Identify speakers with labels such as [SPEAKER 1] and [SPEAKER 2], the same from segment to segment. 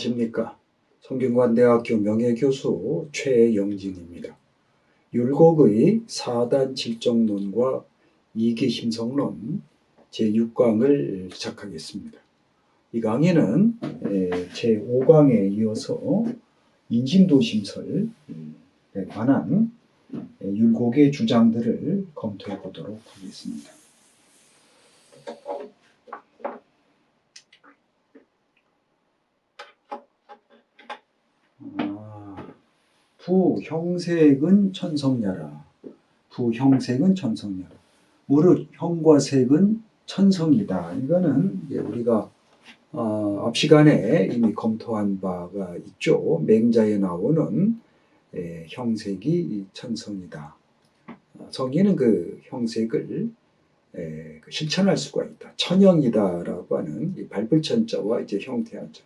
[SPEAKER 1] 안녕하십니까. 성균관대학교 명예교수 최영진입니다. 율곡의 4단 질정론과 이기심성론 제6강을 시작하겠습니다. 이 강의는 제5강에 이어서 인심도심설에 관한 율곡의 주장들을 검토해 보도록 하겠습니다. 부형색은 천성야라. 부형색은 천성야라. 무릇 형과 색은 천성이다. 이거는 우리가 앞 시간에 이미 검토한 바가 있죠. 맹자에 나오는 형색이 천성이다. 성인은 그 형색을 실천할 수가 있다. 천형이다라고 하는 이 발불천자와 이제 형태한자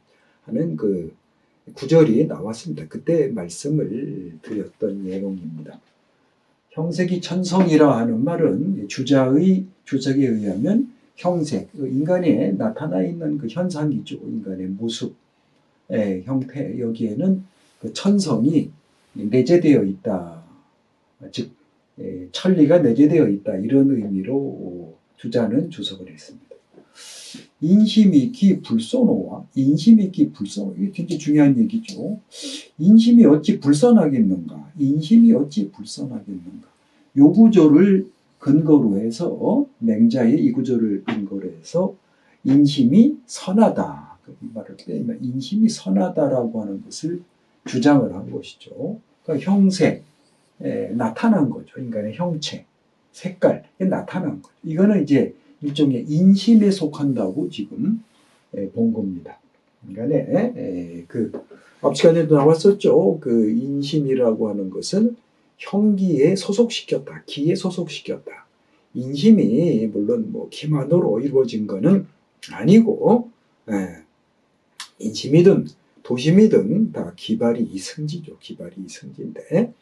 [SPEAKER 1] 하는 그 구절이 나왔습니다. 그때 말씀을 드렸던 내용입니다. 형색이 천성이라 하는 말은 주작에 의하면 형색, 인간에 나타나 있는 그 현상이죠. 인간의 모습, 형태, 여기에는 그 천성이 내재되어 있다. 즉, 천리가 내재되어 있다. 이런 의미로 주자는 주석을 했습니다. 인심이기 불선호와 인심이기 불선호, 이게 굉장히 중요한 얘기죠. 인심이 어찌 불선하겠는가? 인심이 어찌 불선하겠는가? 이 구조를 근거로 해서 맹자의 이 구조를 근거로 해서 인심이 선하다. 이 말을 빼면 인심이 선하다라고 하는 것을 주장을 한 것이죠. 그러니까 형색, 나타난 거죠. 인간의 형체, 색깔, 나타난 거죠. 이거는 이제 일종의 인심에 속한다고 지금 본 겁니다. 인간의 앞 시간에도 나왔었죠. 그 인심이라고 하는 것은 형기에 소속시켰다. 기에 소속시켰다. 인심이 물론 뭐 기만으로 이루어진 것은 아니고 인심이든 도심이든 다 기발이 이승지죠. 기발이 이승지인데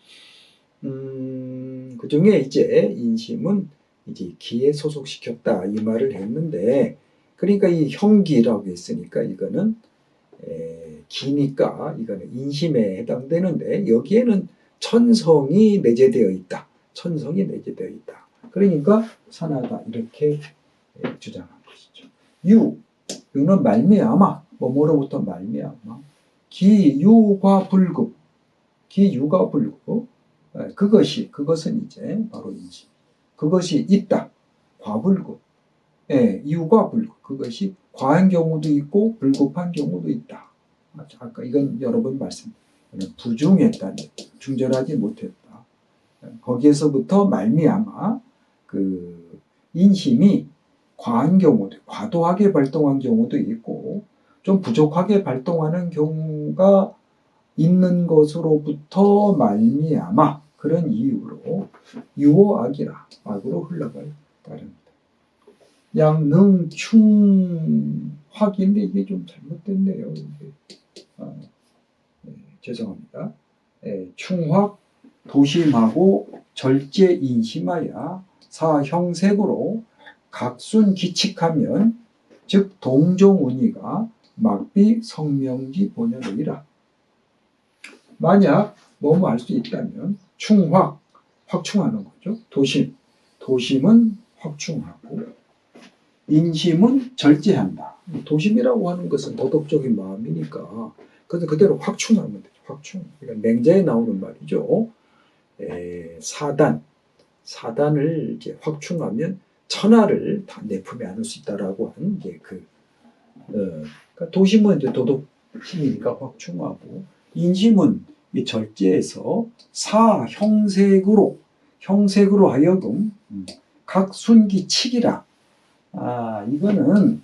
[SPEAKER 1] 그 중에 이제 인심은 이제 기에 소속시켰다 이 말을 했는데, 그러니까 이 형기라고 했으니까 이거는 기니까 이거는 인심에 해당되는데, 여기에는 천성이 내재되어 있다. 천성이 내재되어 있다. 그러니까 선하다 이렇게 주장한 것이죠. 유는 말미암아, 뭐뭐로부터 말미암아, 기유과 불급, 기유가 불급, 그것은 이제 바로 인심. 그것이 있다. 과불급. 이유가 불급. 그것이 과한 경우도 있고 불급한 경우도 있다. 아까 이건 여러 번 부중했다. 중절하지 못했다. 거기에서부터 말미암아 그 인심이 과한 경우도, 과도하게 발동한 경우도 있고 좀 부족하게 발동하는 경우가 있는 것으로부터 말미암아 그런 이유로 유오악이라, 악으로 흘러갈 따릅니다. 양능충확인데 이게 좀 잘못됐네요. 죄송합니다. 충확 도심하고 절제 인심하야 사형색으로 각순 기칙하면 즉 동종운이가 막비 성명지 본연이라. 만약 뭐뭐 할 수 있다면 충확, 확충하는 거죠. 도심은 확충하고 인심은 절제한다. 도심이라고 하는 것은 도덕적인 마음이니까 그대로 확충하면 되죠. 확충. 그러니까 맹자에 나오는 말이죠. 사단을 이제 확충하면 천하를 다 내 품에 안을 수 있다라고 하는 게 그러니까 도심은 이제 도덕심이니까 확충하고, 인심은 이 절제에서 형색으로 하여금 각순기 칙이라. 이거는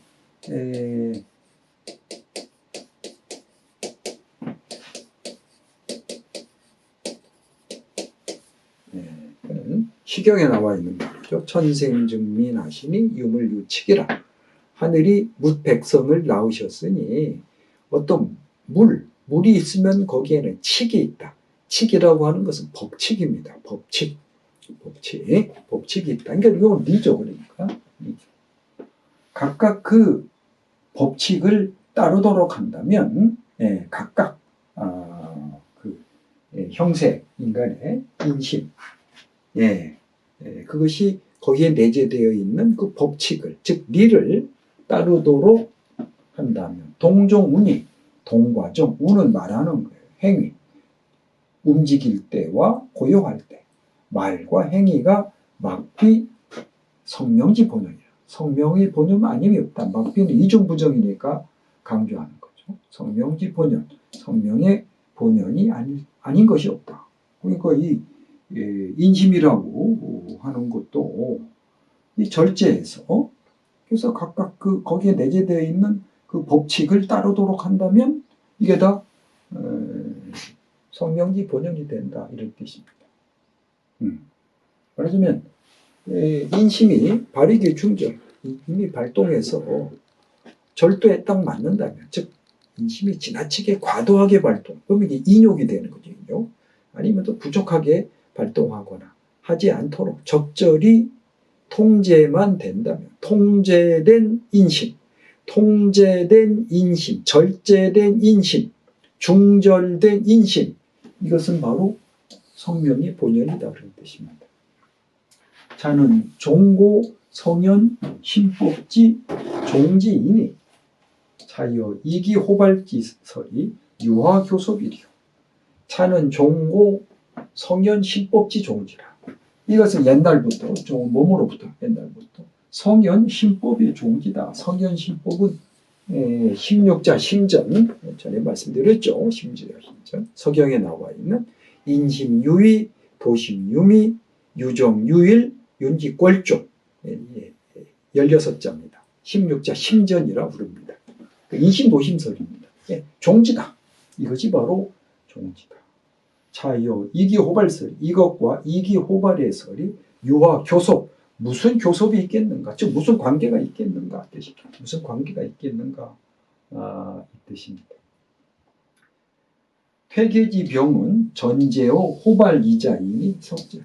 [SPEAKER 1] 시경에 나와 있는 말이죠. 천생증민하시니 유물유칙이라. 하늘이 뭇백성을 낳으셨으니 어떤 물이 있으면 거기에는 칙이 있다. 칙이라고 하는 것은 법칙입니다. 법칙이 있다. 그러니까 이건 리죠. 그러니까 각각 그 법칙을 따르도록 한다면 각각 형세 인간의 인심, 그것이 거기에 내재되어 있는 그 법칙을, 즉 리를 따르도록 한다면 동종운이, 동과정, 운은 말하는 거예요. 행위, 움직일 때와 고요할 때, 말과 행위가 막비 성명지 본연이라. 성명의 본연 아님이 없다. 막비는 이중부정이니까 강조하는 거죠. 성명지 본연, 성명의 본연이 아닌 것이 없다. 그러니까 이 인심이라고 하는 것도 이 절제에서, 그래서 각각 거기에 내재되어 있는 그 법칙을 따르도록 한다면 이게 다 성명지 본연이 된다, 이런 뜻입니다. 말하자면 인심이 발휘규충전, 이미 발동해서 절도에 딱 맞는다면, 즉 인심이 지나치게 과도하게 발동, 그러면 이게 인욕이 되는 거죠. 인욕. 아니면 또 부족하게 발동하거나 하지 않도록 적절히 통제만 된다면, 통제된 인심, 절제된 인심, 중절된 인심, 이것은 바로 성명의 본연이다, 그런 뜻입니다. 자는 종고 성현 신법지 종지이니 자여 이기호발지설이 유화교섭이리요. 자는 종고 성현 신법지 종지라. 이것은 옛날부터, 몸으로부터 옛날부터 성현 신법의 종지다. 성현 신법은 심욕자 심전, 전에 말씀드렸죠. 심지어 심전, 서경에 나와 있는 인심유의, 도심유미, 유정유일, 윤지꼴종, 16자입니다. 심욕자 심전이라 부릅니다. 인심도심설입니다. 종지다. 이것이 바로 종지다. 자여 이기호발설, 이것과 이기호발의 설이 유화교섭, 무슨 교섭이 있겠는가, 즉 무슨 관계가 있겠는가 뜻입니다. 무슨 관계가 있겠는가, 이 뜻입니다. 퇴계지 병은 전제호 호발이자이니 석제라.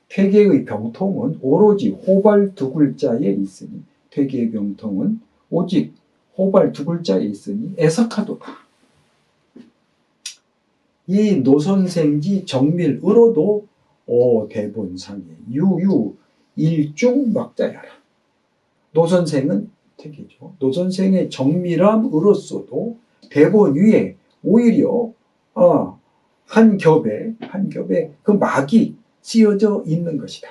[SPEAKER 1] 퇴계의 병통은 오로지 호발 두 글자에 있으니, 퇴계의 병통은 오직 호발 두 글자에 있으니 애석하도다. 이 노선생지 정밀으로도 대본상에 유유 일중 막자야라. 노선생은 퇴계죠. 노선생의 정밀함으로서도 대본 위에 오히려 한 겹에 그 막이 씌어져 있는 것이다.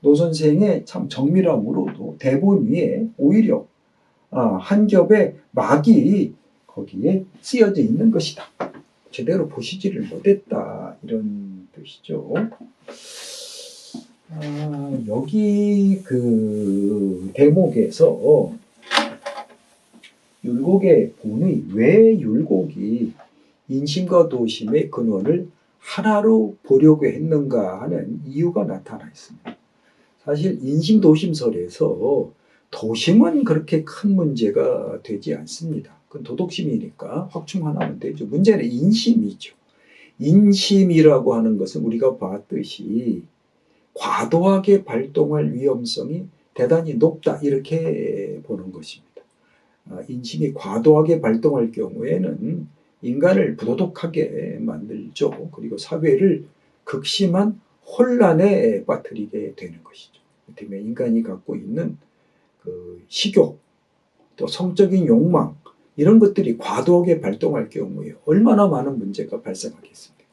[SPEAKER 1] 노선생의 참 정밀함으로도 대본 위에 오히려 한 겹의 막이 거기에 씌어져 있는 것이다. 제대로 보시지를 못했다, 이런 뜻이죠. 여기 그 대목에서 율곡의 본의, 왜 율곡이 인심과 도심의 근원을 하나로 보려고 했는가 하는 이유가 나타나 있습니다. 사실 인심도심설에서 도심은 그렇게 큰 문제가 되지 않습니다. 그건 도덕심이니까 확충하면 되죠. 문제는 인심이죠. 인심이라고 하는 것은 우리가 봤듯이 과도하게 발동할 위험성이 대단히 높다, 이렇게 보는 것입니다. 인심이 과도하게 발동할 경우에는 인간을 부도덕하게 만들죠. 그리고 사회를 극심한 혼란에 빠뜨리게 되는 것이죠. 때문에 인간이 갖고 있는 그 식욕, 또 성적인 욕망, 이런 것들이 과도하게 발동할 경우에 얼마나 많은 문제가 발생하겠습니까?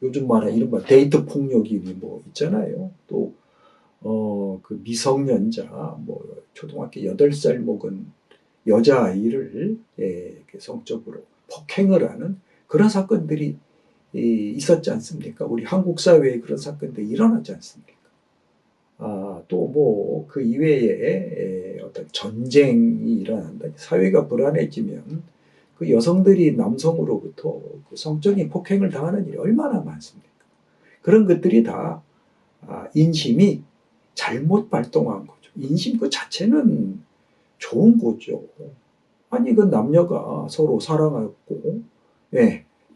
[SPEAKER 1] 요즘 말하는 이른바 데이트 폭력이 뭐 있잖아요. 또 그 미성년자, 초등학교 8살 먹은 여자아이를 성적으로 폭행을 하는 그런 사건들이 있었지 않습니까? 우리 한국 사회에 그런 사건들이 일어났지 않습니까? 또 그 이외에 어떤 전쟁이 일어난다. 사회가 불안해지면 그 여성들이 남성으로부터 그 성적인 폭행을 당하는 일이 얼마나 많습니까? 그런 것들이 다 인심이 잘못 발동한 거죠. 인심 그 자체는 좋은 거죠. 아니, 그 남녀가 서로 사랑하고,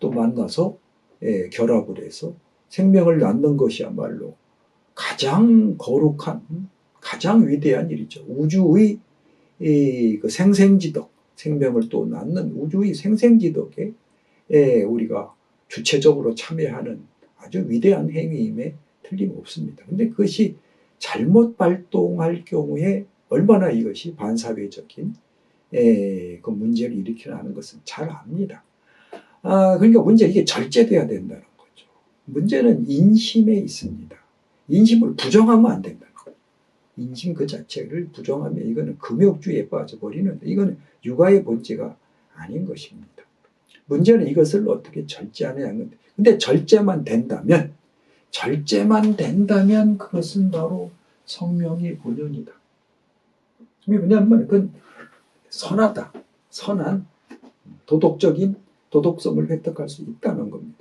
[SPEAKER 1] 또 만나서, 결합을 해서 생명을 낳는 것이야말로 가장 거룩한, 가장 위대한 일이죠. 우주의 그 생생지덕, 생명을 또 낳는 우주의 생생지덕에 우리가 주체적으로 참여하는 아주 위대한 행위임에 틀림없습니다. 근데 그것이 잘못 발동할 경우에 얼마나 이것이 반사회적인 그 문제를 일으키는 것은 잘 압니다. 그러니까 문제 이게 절제돼야 된다는 거죠. 문제는 인심에 있습니다. 인심을 부정하면 안 된다는 거예요. 인심 그 자체를 부정하면 이거는 금욕주의에 빠져버리는, 이거는 육아의 본질가 아닌 것입니다. 문제는 이것을 어떻게 절제하느냐는 건데, 근데 절제만 된다면 그것은 바로 성명의 본연이다. 왜냐하면 그건 선하다, 선한 도덕성을 획득할 수 있다는 겁니다.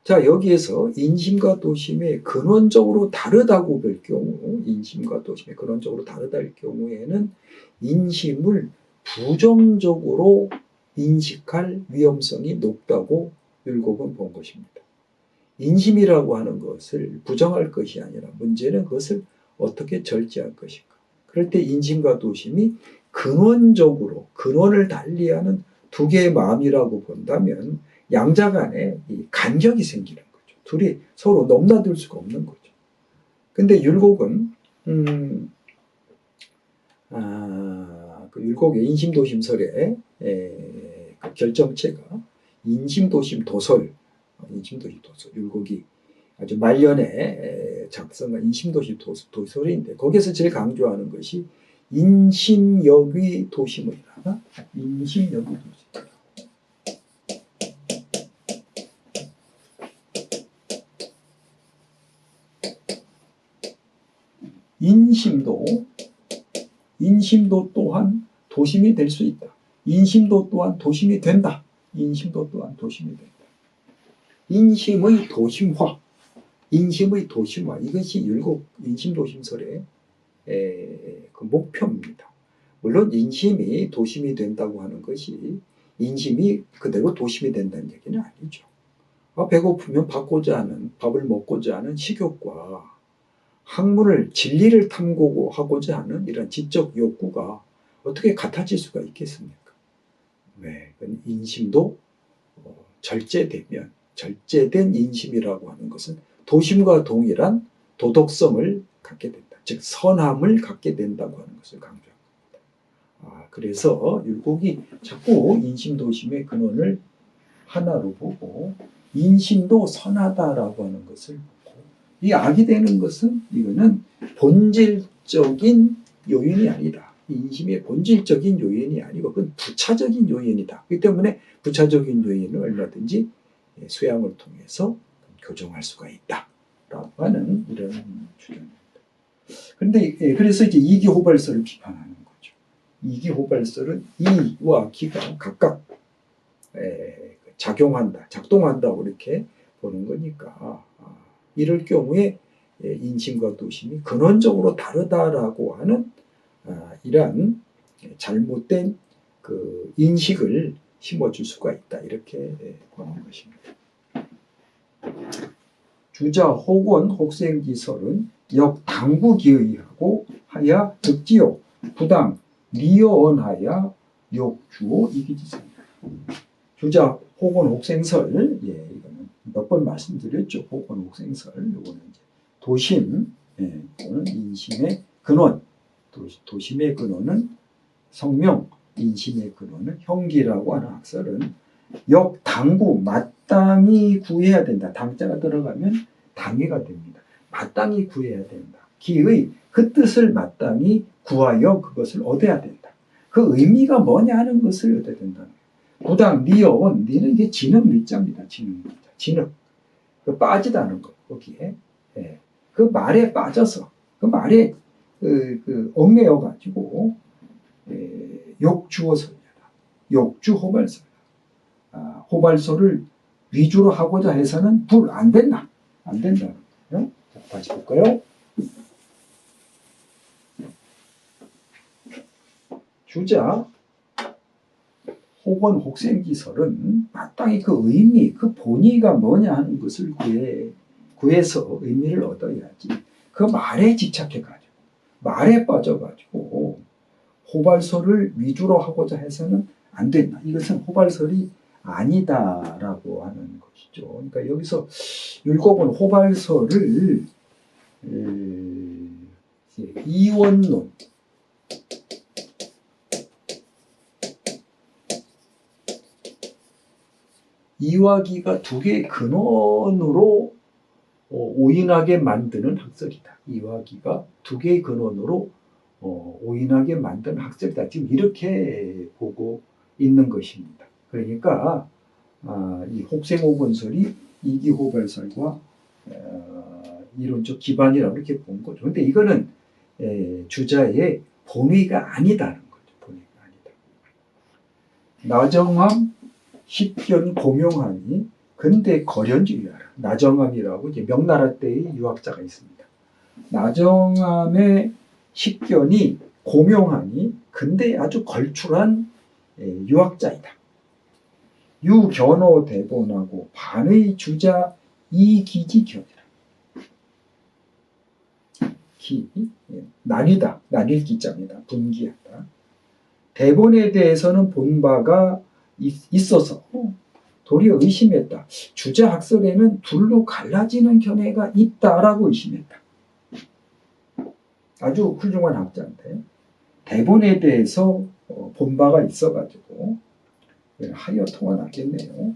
[SPEAKER 1] 자, 여기에서 인심과 도심의 근원적으로 다르다고 볼 경우, 인심과 도심의 근원적으로 다르다할 경우에는 인심을 부정적으로 인식할 위험성이 높다고 율곡은 본 것입니다. 인심이라고 하는 것을 부정할 것이 아니라 문제는 그것을 어떻게 절제할 것인가. 그럴 때 인심과 도심이 근원적으로, 근원을 달리하는 두 개의 마음이라고 본다면 양자 간에 이 간격이 생기는 거죠. 둘이 서로 넘나들 수가 없는 거죠. 근데 율곡은 그 율곡의 인심도심설의 그 결정체가 인심도심도설, 율곡이 아주 말년에 작성한 인심도심도설인데 거기에서 제일 강조하는 것이 인심역의 도심이라. 인심역의 도심. 인심도 또한 도심이 될 수 있다. 인심도 또한 도심이 된다. 인심도 또한 도심이 된다. 인심의 도심화, 이것이 율곡 인심도심설의 그 목표입니다. 물론 인심이 도심이 된다고 하는 것이 인심이 그대로 도심이 된다는 얘기는 아니죠. 배고프면 밥을 먹고자 하는 식욕과 학문을, 진리를 탐구하고자 하는 이런 지적 욕구가 어떻게 같아질 수가 있겠습니까? 왜? 인심도 절제된 인심이라고 하는 것은 도심과 동일한 도덕성을 갖게 된다. 즉 선함을 갖게 된다고 하는 것을 강조합니다. 그래서 율곡이 자꾸 인심도심의 근원을 하나로 보고 인심도 선하다라고 하는 것을 보고, 이 악이 되는 것은 이거는 본질적인 요인이 아니다. 인심의 본질적인 요인이 아니고 그건 부차적인 요인이다. 그렇기 때문에 부차적인 요인을 얼마든지 수양을 통해서 교정할 수가 있다라고 하는 이런 주장입니다. 그런데 그래서 이제 이기호발설을 비판하는 거죠. 이기호발설은 이와 기가 각각 작동한다고 이렇게 보는 거니까, 이럴 경우에 인심과 도심이 근원적으로 다르다라고 하는 이러한 잘못된 그 인식을 심어줄 수가 있다, 이렇게 보는 것입니다. 주자 혹은 혹생기설은 역당부기의하고 하야 득지요 부당 리어언하야 욕주오 이기지사입니다. 주자 혹은 혹생설, 이거는 몇 번 말씀드렸죠. 혹은 혹생설, 요거는 이제 도심, 또는 인심의 근원, 도심의 근원은 성명, 인심의 근원은 형기라고 하는 학설은 역당부, 마땅히 구해야 된다. 당자가 들어가면 당위가 됩니다. 마땅히 구해야 된다. 기의 그 뜻을 마땅히 구하여 그것을 얻어야 된다. 그 의미가 뭐냐 하는 것을 얻어야 된다. 부당 리어온, 리는 이게 진흙 리자입니다. 진흙. 그 빠지다는 거, 거기에. 그 말에 빠져서, 그 말에 얽매여가지고, 욕주어설이다. 욕주 호발설. 호발설을 위주로 하고자 해서는 안 된다. 안 된다. 자, 다시 볼까요? 주자 혹은 혹생기설은 마땅히 그 의미, 그 본의가 뭐냐 하는 것을 구해서 의미를 얻어야지. 그 말에 집착해가지고, 말에 빠져가지고, 호발설을 위주로 하고자 해서는 안 된다. 이것은 호발설이 아니다라고 하는 것이죠. 그러니까 여기서 율곡은 호발설을 이원론, 이화기가 두 개의 근원으로 오인하게 만드는 학설이다. 이화기가 두 개의 근원으로 오인하게 만드는 학설이다. 지금 이렇게 보고 있는 것입니다. 그러니까 이 혹생호건설이 이기호발설과 이론적 기반이라고 이렇게 본 거죠. 근데 이거는 주자의 본의가 아니다는 거죠. 본의가 아니다. 나정함, 십견, 고명하니 근대 거련주의하라. 나정함이라고 이제 명나라 때의 유학자가 있습니다. 나정함의 십견이 고명하니 근대에 아주 걸출한 유학자이다. 유견호 대본하고 반의 주자 이기지견이라. 기, 나뉘다, 나뉠 기자입니다. 분기하다. 대본에 대해서는 본 바가 있어서 도리어 의심했다. 주자 학설에는 둘로 갈라지는 견해가 있다라고 의심했다. 아주 훌륭한 학자인데 대본에 대해서 본 바가 있어가지고 하여 통화나겠네요.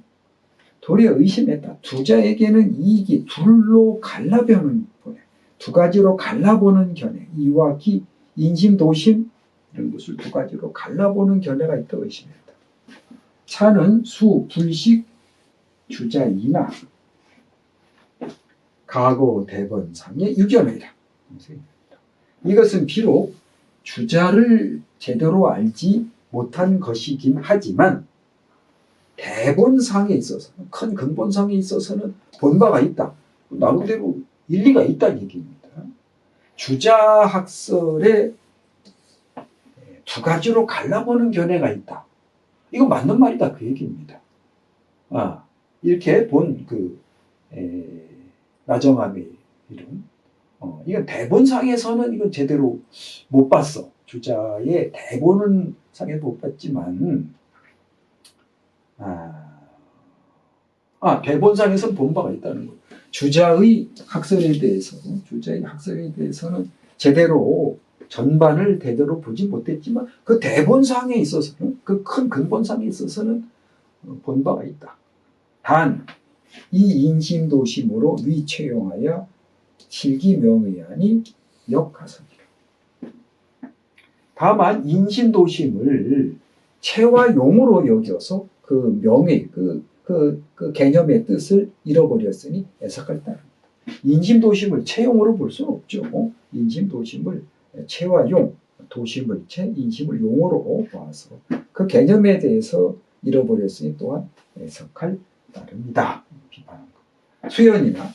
[SPEAKER 1] 도리어 의심했다. 주자에게는 이익이 둘로 갈라보는 견해, 두 가지로 갈라보는 견해, 이와 기, 인심, 도심 이런 것을 두 가지로 갈라보는 견해가 있다고 의심했다. 차는 수, 불식, 주자이나 가고 대본상의 유견이다. 이것은 비록 주자를 제대로 알지 못한 것이긴 하지만 대본상에 있어서는, 큰 근본상에 있어서는 본바가 있다. 나름대로 일리가 있다는 얘기입니다. 주자학설에 두 가지로 갈라보는 견해가 있다. 이거 맞는 말이다. 그 얘기입니다. 이렇게 본 나정함의 이름. 이건 대본상에서는 이건 제대로 못 봤어. 주자의 대본은 상에 못 봤지만, 대본상에서는 본 바가 있다는 거예요. 주자의 학설에 대해서는 제대로 전반을 제대로 보지 못했지만 그 대본상에 있어서는, 그 큰 근본상에 있어서는 본 바가 있다. 단 이 인심도심으로 위채용하여 실기명의하니 역가설이라. 다만 인심도심을 체와 용으로 여겨서 그 명의, 그 개념의 뜻을 잃어버렸으니 애석할 따릅니다. 인심도심을 체용으로 볼 수는 없죠. 인심도심을 체와 용, 도심을 체, 인심을 용으로 봐서 그 개념에 대해서 잃어버렸으니 또한 애석할 따릅니다. 비판한 것. 수연이나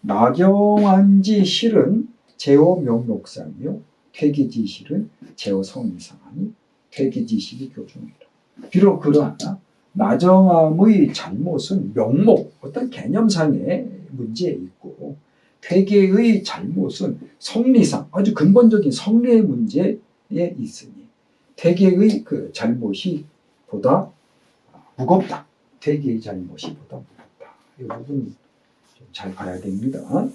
[SPEAKER 1] 나경안지 실은 제호 명록사며 퇴기지 실은 제호 성이상하니 퇴기지식이 교중이라. 비록 그러하나 나정함의 잘못은 명목, 어떤 개념상의 문제에 있고 퇴계의 잘못은 성리상, 아주 근본적인 성리의 문제에 있으니 퇴계의 그 잘못이 보다 무겁다. 퇴계의 잘못이 보다 무겁다. 이 부분 잘 봐야 됩니다.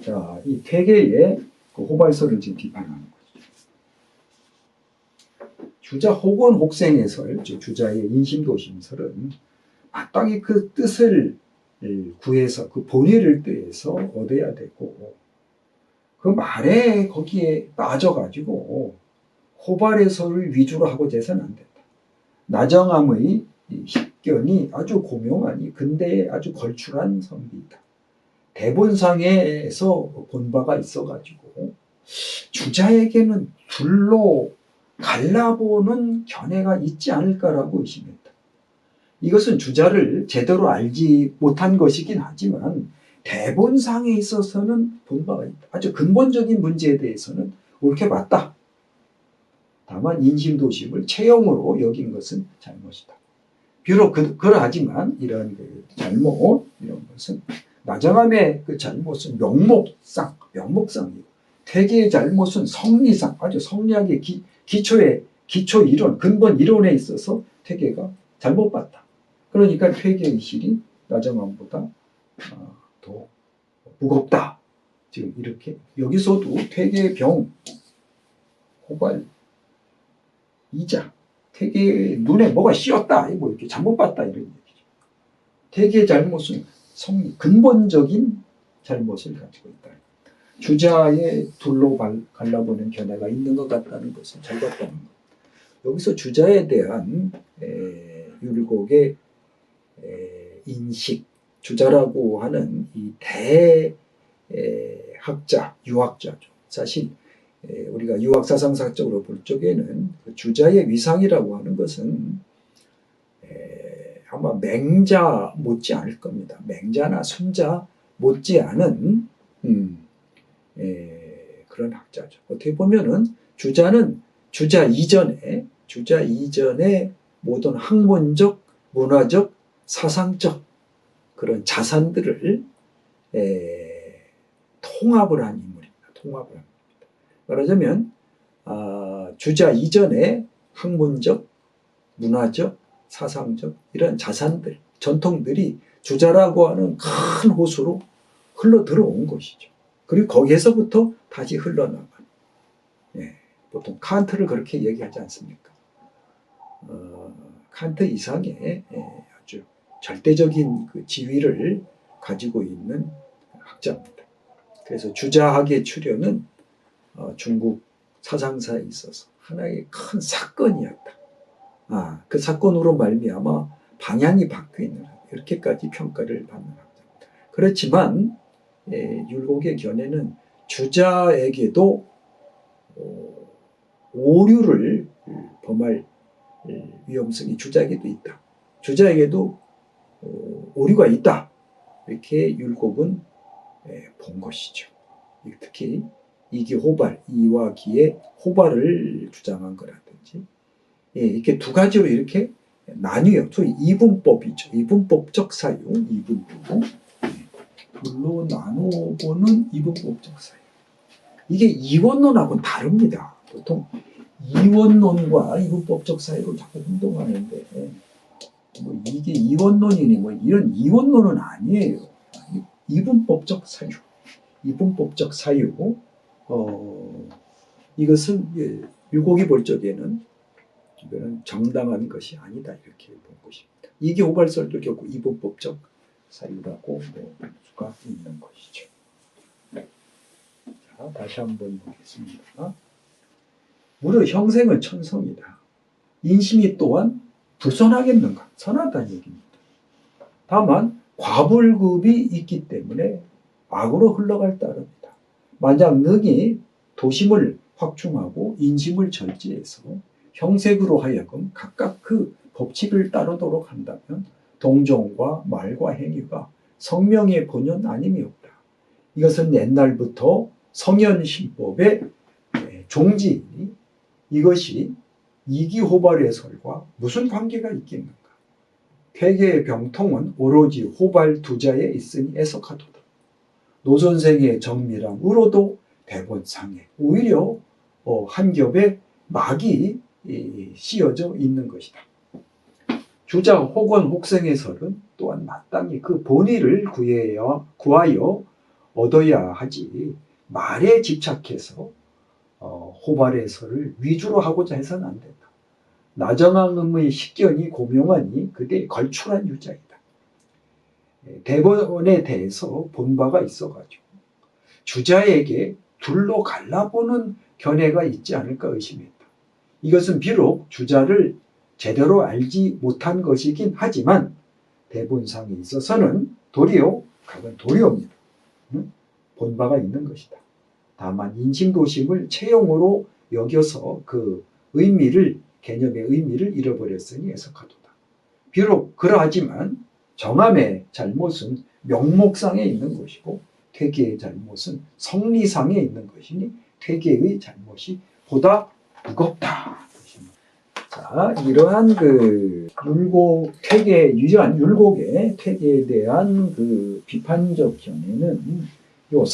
[SPEAKER 1] 자, 이 퇴계의 그 호발설을 지금 비판하는 거죠. 주자 혹은 혹생의설, 주자의 인심도심설은 마땅히 그 뜻을 구해서 그 본의를 뜻해서 얻어야 되고 그 말에 거기에 빠져가지고 호발의설을 위주로 하고자 해서는 안 된다. 나정함의 십견이 아주 고명하니 근대에 아주 걸출한 선비이다. 대본상에서 본 바가 있어가지고 주자에게는 둘로 갈라보는 견해가 있지 않을까라고 의심했다. 이것은 주자를 제대로 알지 못한 것이긴 하지만 대본상에 있어서는 본 바가 있다. 아주 근본적인 문제에 대해서는 옳게 봤다. 다만 인심도심을 체형으로 여긴 것은 잘못이다. 비록 그러하지만 이런 잘못, 이런 것은 나정함의 그 잘못은 명목상이고 퇴계의 잘못은 성리상, 아주 성리학의 기초 이론, 근본 이론에 있어서 퇴계가 잘못 봤다. 그러니까 퇴계의 실이 나정함보다 더 무겁다. 지금 이렇게 여기서도 퇴계의 병, 호발, 이자, 퇴계의 눈에 뭐가 씌었다, 뭐 이렇게 잘못 봤다 이런 얘기죠. 퇴계의 잘못은 근본적인 잘못을 가지고 있다. 주자에 둘로 갈라보는 견해가 있는 것 같다는 것을 잘 봤다는 것. 여기서 주자에 대한 율곡의 인식, 주자라고 하는 이 대학자, 유학자죠. 사실 우리가 유학사상사적으로 볼 적에는 그 주자의 위상이라고 하는 것은 아마 맹자 못지 않을 겁니다. 맹자나 순자 못지 않은 그런 학자죠. 어떻게 보면은 주자는 주자 이전에 모든 학문적, 문화적, 사상적 그런 자산들을 통합을 한 인물입니다. 말하자면 주자 이전에 학문적, 문화적, 사상적 이런 자산들, 전통들이 주자라고 하는 큰 호수로 흘러 들어온 것이죠. 그리고 거기에서부터 다시 흘러나간. 보통 칸트를 그렇게 얘기하지 않습니까? 칸트 이상의 아주 절대적인 그 지위를 가지고 있는 학자입니다. 그래서 주자학의 출현은 중국 사상사에 있어서 하나의 큰 사건이었다. 그 사건으로 말미암아 방향이 바뀌는 이렇게까지 평가를 받는 학자입니다. 그렇지만 율곡의 견해는 주자에게도 오류를 범할 위험성이 주자에게도 있다. 주자에게도 오류가 있다. 이렇게 율곡은 본 것이죠. 특히 이기호발, 이와 기의 호발을 주장한 거라든지 이렇게 두 가지로 이렇게 나뉘어요. 소위 이분법이죠. 이분법적 사유, 이분법. 둘로 나눠보는 이분법적 사유. 이게 이원론하고는 다릅니다. 보통 이원론과 이분법적 사유를 자꾸 혼동하는데 뭐 이게 이원론이니 뭐 이런 이원론은 아니에요. 이분법적 사유. 이것은 율곡이 볼 적에는 이거는 정당한 것이 아니다 이렇게 본 것입니다. 이기호발설도 결국 이분법적 사유라고 볼 수가 있는 것이죠. 자, 다시 한번 보겠습니다. 무려 형생은 천성이다. 인심이 또한 불선하겠는가? 선하다는 얘기입니다. 다만 과불급이 있기 때문에 악으로 흘러갈 따름이다. 만약 능히 도심을 확충하고 인심을 절제해서 형색으로 하여금 각각 그 법칙을 따르도록 한다면 동정과 말과 행위가 성명의 본연 아님이 없다. 이것은 옛날부터 성현신법의 종지이니 이것이 이기호발의 설과 무슨 관계가 있겠는가? 퇴계의 병통은 오로지 호발 두자에 있으니 애석하도다. 노선생의 정밀함으로도 대본상에 오히려 한 겹의 막이 씌어져 있는 것이다. 주자 혹은 혹생의 설은 또한 마땅히 그 본의를 구하여 얻어야 하지 말에 집착해서 호발의 설을 위주로 하고자 해서는 안 된다. 나정함의 식견이 고명하니 그게 걸출한 유자이다. 대본에 대해서 본 바가 있어가지고 주자에게 둘로 갈라보는 견해가 있지 않을까 의심했다. 이것은 비록 주자를 제대로 알지 못한 것이긴 하지만 대본상에 있어서는 각은 도리옵니다. 본 바가 있는 것이다. 다만 인심도심을 체용으로 여겨서 그 개념의 의미를 잃어버렸으니 애석하도다. 비록 그러하지만 정함의 잘못은 명목상에 있는 것이고 퇴계의 잘못은 성리상에 있는 것이니 퇴계의 잘못이 보다 무겁다. 자, 이러한 그 유한 율곡의 퇴계에 대한 그 비판적 견해는 요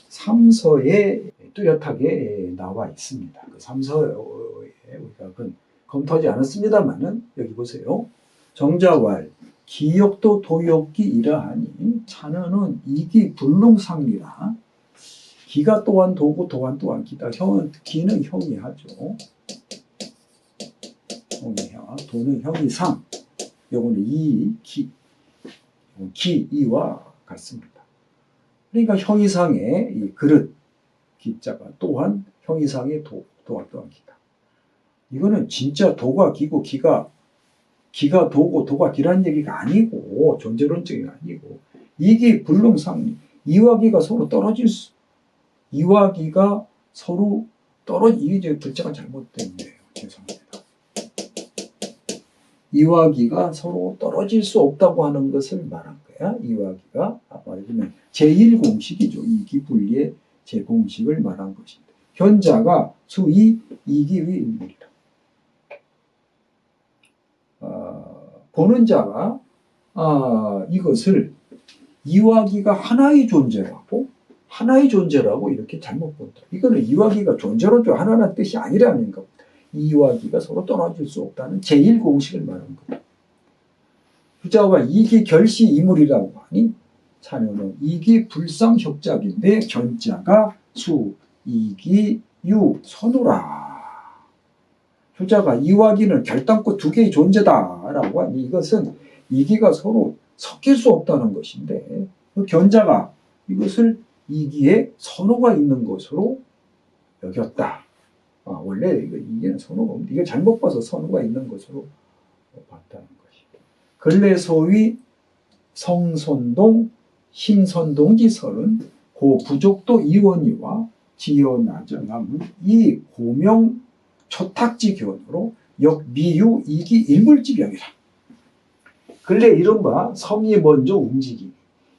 [SPEAKER 1] 삼서에 뚜렷하게 나와 있습니다. 그 삼서에 우리가 검토하지 않았습니다만은 여기 보세요. 정자왈 기욕도 도욕기 이러하니 찬어는 이기 불능상리라. 기가 또한 도고 도한 또한 기다. 기는 형이하죠. 형이하. 도는 형이상. 요거는 이와 같습니다. 그러니까 형이상의 이 그릇 기자가 또한 형이상의 도와 또한 기다. 이거는 진짜 도가 기고 기가 도고 도가 기라는 얘기가 아니고 존재론적이 아니고 이게 불능상리. 이와 기가 서로 이게 글자가 잘못됐네요. 죄송합니다. 이와 기가 서로 떨어질 수 없다고 하는 것을 말한 거야. 이와 기가 말하자면 제1공식이죠. 이기 분리의 제공식을 말한 것입니다. 현자가 수이 이기의 인물이다. 보는 자가 이것을 이와 기가 하나의 존재라고 이렇게 잘못 본다. 이거는 이와 기가 존재로 하나라는 뜻이 아니라는 겁니다. 이와 기가 서로 떨어질 수 없다는 제1공식을 말하는 겁니다. 후자가 이기 결시 이물이라고 하니 찬여는 이기 불상협작인데 견자가 수, 이기, 유, 선우라. 후자가 이와 기는 결단코 두 개의 존재다라고 하니 이것은 이기가 서로 섞일 수 없다는 것인데 견자가 이것을 이기에 선호가 있는 것으로 여겼다. 원래 이게는 선호가 없는데 이게 잘못 봐서 선호가 있는 것으로 봤다는 것입니다. 근래 소위 성선동, 신선동지설은 고 부족도 이원이와 지연나정함은 이 고명 초탁지 견으로 역미유 이기 일물지병이라. 근래 이른바 성이 먼저 움직이니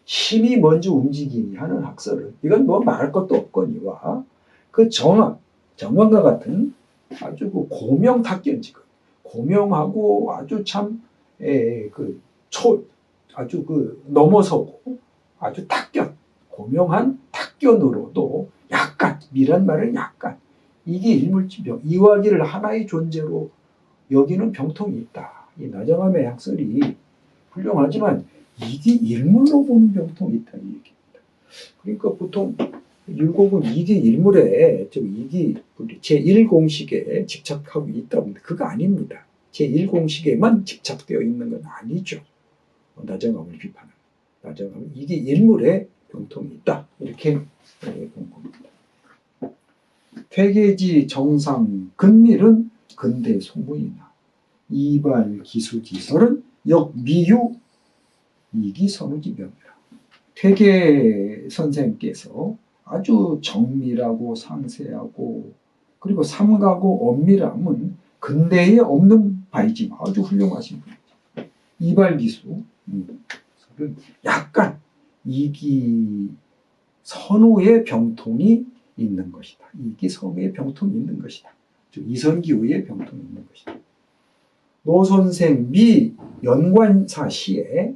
[SPEAKER 1] 힘이 먼저 움직이니 하는 학설은 이건 뭐 말할 것도 없거니와 그 정황과 같은 아주 그 고명탁견지금 고명하고 아주 참 아주 넘어서고 아주 고명한 탁견으로도 약간 미란 말은 약간 이게 일물지병 이와기를 하나의 존재로 여기는 병통이 있다. 이 나정함의 학설이 훌륭하지만 이게 일물로 보는 병통이 있다 이 얘기입니다. 그러니까 보통 율곡은 이기 일물에 이기 제1공식에 집착하고 있다고 합니다. 그거 아닙니다. 제1공식에만 집착되어 있는 건 아니죠. 나정함을 비판하는. 나정함은 이기 일물에 병통이 있다. 이렇게 본 겁니다. 퇴계지 정상 근밀은 근대 소무이나 이발 기수지설은 역미유 이기 선우지병이라. 퇴계 선생께서 아주 정밀하고 상세하고 그리고 삼가고 엄밀함은 근대에 없는 바이지만 아주 훌륭하신 분이죠. 이발기수 약간 이기 선우의 병통이 있는 것이다. 이기 선우의 병통이 있는 것이다. 즉 이선기후의 병통이 있는 것이다. 노선생 미 연관사시에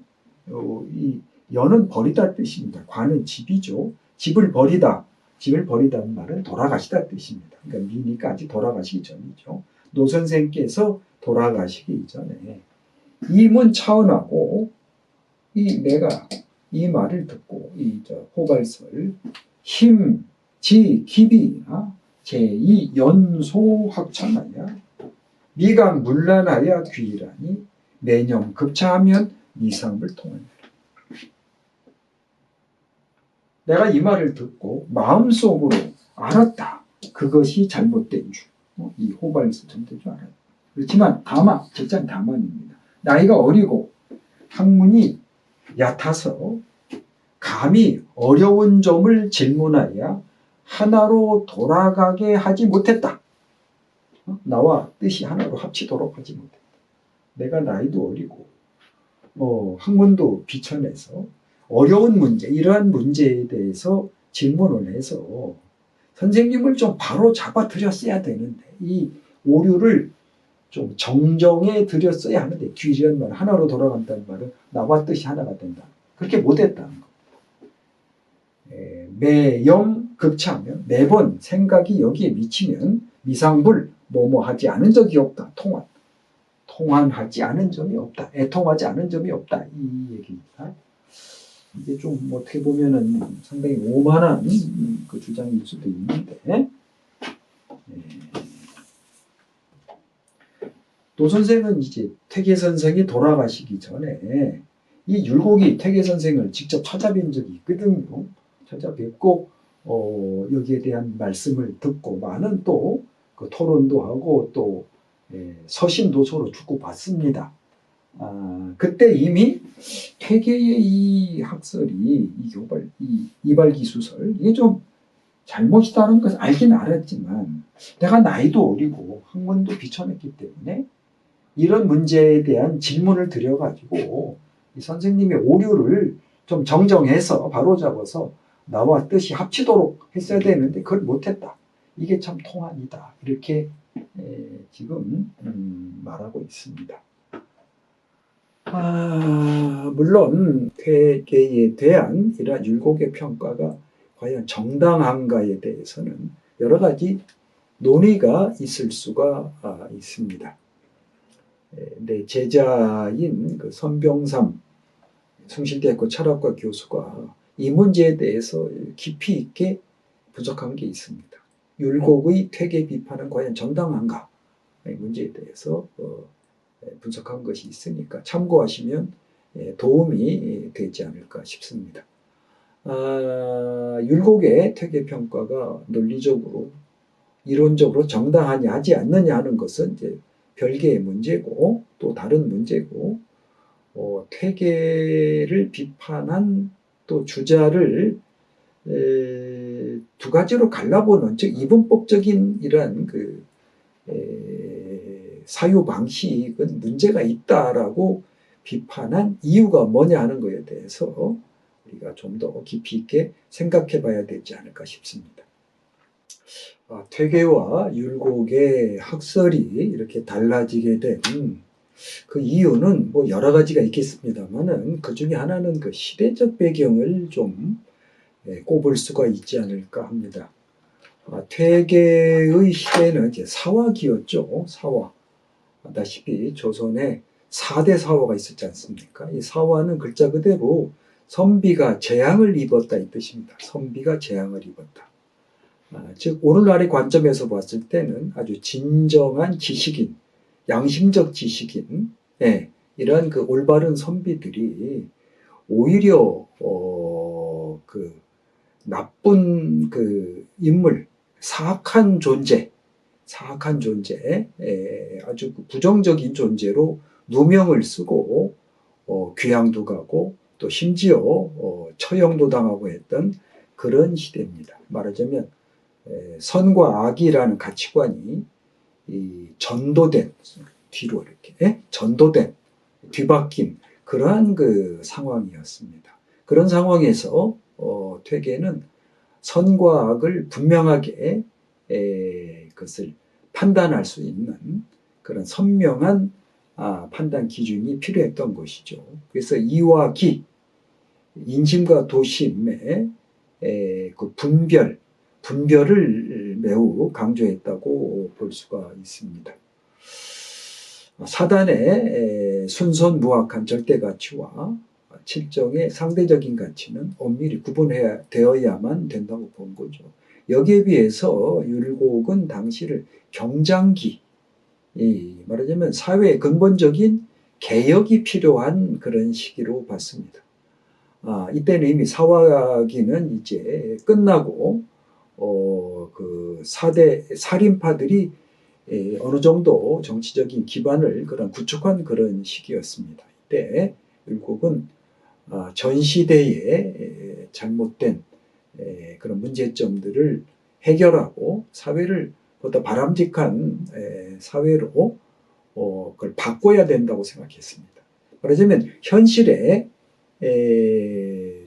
[SPEAKER 1] 이 연은 버리다 뜻입니다. 관은 집이죠. 집을 버리다는 말은 돌아가시다 뜻입니다. 그러니까 미니까지 돌아가시기 전이죠. 노 선생께서 돌아가시기 이전에 이문 차원하고 내가 이 말을 듣고 호발설 힘, 지, 기비나 제2 연소 학창하야 미강 문란하야 귀라니 매년 급차하면 이상을 통한다. 내가 이 말을 듣고 마음속으로 알았다. 그것이 잘못된 줄. 이 호발에서 잘못된 줄 알았다. 그렇지만 적장 다만입니다. 나이가 어리고 학문이 얕아서 감히 어려운 점을 질문하여 하나로 돌아가게 하지 못했다. 나와 뜻이 하나로 합치도록 하지 못했다. 내가 나이도 어리고 학문도 비천해서 어려운 문제, 이러한 문제에 대해서 질문을 해서 선생님을 좀 바로 잡아드렸어야 되는데 이 오류를 좀 정정해 드렸어야 하는데, 귀리한 말, 하나로 돌아간다는 말은 나와 뜻이 하나가 된다. 그렇게 못했다는 거. 매영 급차하면 매번 생각이 여기에 미치면 미상불 뭐뭐 하지 않은 적이 없다. 통한하지 않은 점이 없다. 애통하지 않은 점이 없다. 이 얘기입니다. 이게 좀 어떻게 보면은 상당히 오만한 그 주장일 수도 있는데, 노 선생은 이제 퇴계 선생이 돌아가시기 전에 이 율곡이 퇴계 선생을 직접 찾아뵌 적이 있거든요. 찾아뵙고 여기에 대한 말씀을 듣고 많은 또 그 토론도 하고 또 서신도 서로 주고받습니다. 그때 이미 퇴계의 이 학설이 이 이발기수설 이게 좀 잘못이다는 것을 알긴 알았지만 내가 나이도 어리고 학문도 비천했기 때문에 이런 문제에 대한 질문을 드려가지고 이 선생님의 오류를 좀 정정해서 바로잡아서 나와 뜻이 합치도록 했어야 되는데 그걸 못했다. 이게 참 통한이다. 이렇게 지금 말하고 있습니다. 물론 퇴계에 대한 이러한 율곡의 평가가 과연 정당한가에 대해서는 여러 가지 논의가 있을 수가 있습니다. 내 제자인 그 선병삼 숭실대학교 철학과 교수가 이 문제에 대해서 깊이 있게 분석한 게 있습니다. 율곡의 퇴계 비판은 과연 정당한가? 이 문제에 대해서 분석한 것이 있으니까 참고하시면 도움이 되지 않을까 싶습니다. 율곡의 퇴계 평가가 논리적으로 이론적으로 정당하냐 하지 않느냐 하는 것은 이제 별개의 문제고 또 다른 문제고 퇴계를 비판한 또 주자를 두 가지로 갈라보는 즉 이분법적인 이러한 그 사유 방식은 문제가 있다라고 비판한 이유가 뭐냐 하는 것에 대해서 우리가 좀 더 깊이 있게 생각해 봐야 되지 않을까 싶습니다. 퇴계와 율곡의 학설이 이렇게 달라지게 된 그 이유는 뭐 여러 가지가 있겠습니다만은 그 중에 하나는 그 시대적 배경을 좀 꼽을 수가 있지 않을까 합니다. 퇴계의 시대는 이제 사화기였죠. 사화. 아다시피 조선에 4대 사화가 있었지 않습니까? 이 사화는 글자 그대로 선비가 재앙을 입었다 이 뜻입니다. 선비가 재앙을 입었다. 즉 오늘날의 관점에서 봤을 때는 아주 진정한 지식인, 양심적 지식인, 이런 그 올바른 선비들이 오히려 그 나쁜 그 인물, 사악한 존재, 아주 부정적인 존재로 누명을 쓰고 귀양도 가고 또 심지어 처형도 당하고 했던 그런 시대입니다. 말하자면 선과 악이라는 가치관이 전도된 뒤로 이렇게 전도된 뒤바뀐 그러한 그 상황이었습니다. 그런 상황에서 퇴계는 선과 악을 분명하게 그것을 판단할 수 있는 그런 선명한 판단 기준이 필요했던 것이죠. 그래서 이와 기, 인심과 도심의 그 분별을 매우 강조했다고 볼 수가 있습니다. 사단의 순선무악한 절대가치와 칠정의 상대적인 가치는 엄밀히 구분되어야만 된다고 본 거죠. 여기에 비해서 율곡은 당시를 경장기, 말하자면 사회의 근본적인 개혁이 필요한 그런 시기로 봤습니다. 이때는 이미 사화기는 이제 끝나고 그 4대 살인파들이 어느 정도 정치적인 기반을 구축한 그런 시기였습니다. 이때 율곡은 전 시대의 잘못된 그런 문제점들을 해결하고 사회를 보다 바람직한 사회로 그걸 바꿔야 된다고 생각했습니다. 말하자면 현실에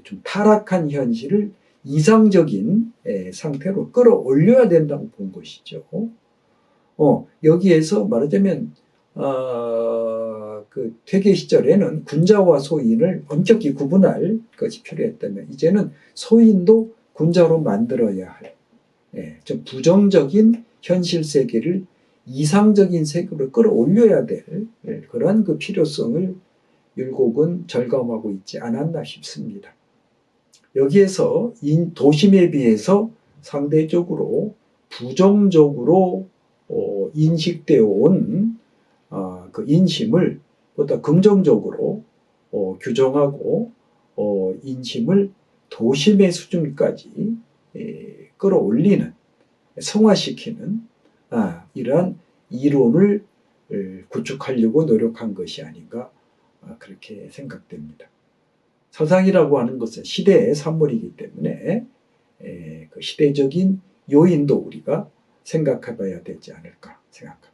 [SPEAKER 1] 좀 타락한 현실을 이상적인 상태로 끌어올려야 된다고 본 것이죠. 여기에서 말하자면 그 퇴계 시절에는 군자와 소인을 엄격히 구분할 것이 필요했다면 이제는 소인도 군자로 만들어야 할 좀 부정적인 현실 세계를 이상적인 세계로 끌어올려야 될 그런 그 필요성을 율곡은 절감하고 있지 않았나 싶습니다. 여기에서 도심에 비해서 상대적으로 부정적으로 인식되어 온 그 인심을 보다 긍정적으로 규정하고 인심을 도심의 수준까지 끌어올리는 성화시키는 이러한 이론을 구축하려고 노력한 것이 아닌가 그렇게 생각됩니다. 서상이라고 하는 것은 시대의 산물이기 때문에 그 시대적인 요인도 우리가 생각해 봐야 되지 않을까 생각합니다.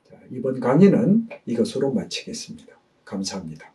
[SPEAKER 1] 자, 이번 강의는 이것으로 마치겠습니다. 감사합니다.